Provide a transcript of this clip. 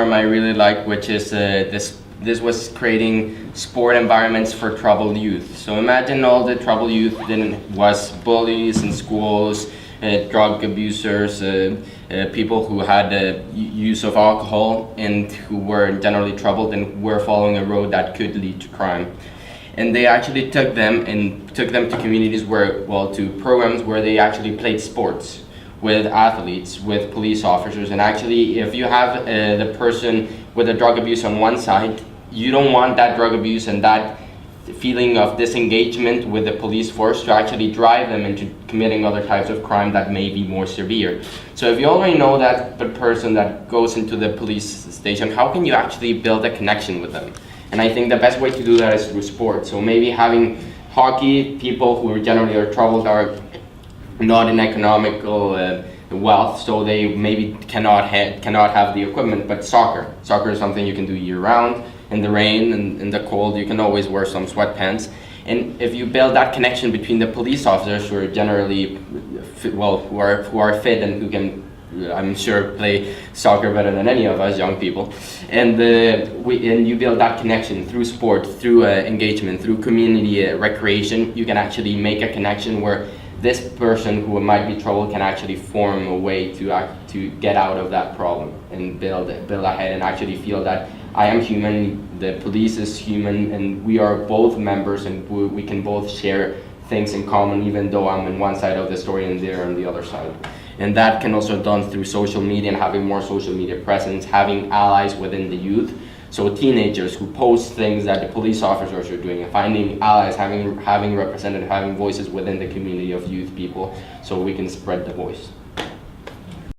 program I really like, which is this was creating sport environments for troubled youth. So imagine all the troubled youth was bullies in schools, drug abusers, people who had use of alcohol and who were generally troubled and were following a road that could lead to crime. And they actually took them to communities to programs where they actually played sports with athletes, with police officers. And actually, if you have the person with a drug abuse on one side, you don't want that drug abuse and that feeling of disengagement with the police force to actually drive them into committing other types of crime that may be more severe. So if you already know that the person that goes into the police station, how can you actually build a connection with them? And I think the best way to do that is through sport. So maybe having hockey, people who generally are troubled are not in economical wealth, so they maybe cannot have the equipment, but soccer is something you can do year round. In the rain and in the cold, you can always wear some sweatpants. And if you build that connection between the police officers who are generally who are fit and who can, I'm sure, play soccer better than any of us young people, and you build that connection through sport, through engagement, through community recreation, you can actually make a connection where this person who might be troubled can actually form a way to get out of that problem and build ahead and actually feel that I am human, the police is human, and we are both members and we can both share things in common, even though I'm on one side of the story and they're on the other side. And that can also be done through social media and having more social media presence, having allies within the youth. So teenagers who post things that the police officers are doing and finding allies, having representative, having voices within the community of youth people so we can spread the voice.